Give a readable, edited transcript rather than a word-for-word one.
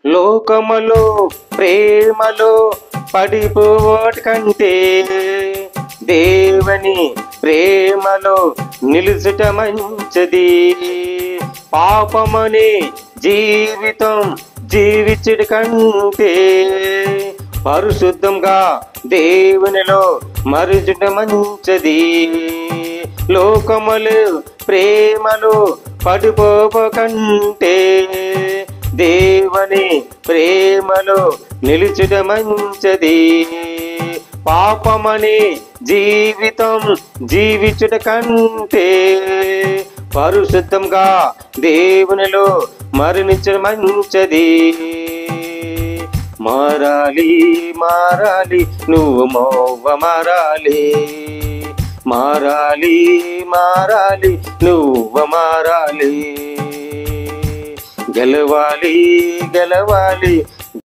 లోకములో ప్రేమలో పడిపోవట కంటే దేవుని ప్రేమలో నిలుచుట మంచిది. పాపమని జీవితం జీవించుట కంటే పరిశుద్ధంగా దేవునిలో మరుచుట మంచిది. లోకములు ప్రేమలు పడిపోకంటే దేవుని ప్రేమలో నిలుచుట మంచిది. పాపమని జీవితం జీవించుట కంటే పరిశుద్ధంగా దేవునిలో మరణించడం మంచిది. మారాలి మారాలి నువ్వు మోవ మారాలి, మారాలి మారాలి నువ్వు మారాలి. గెలవాలి గెలవాలి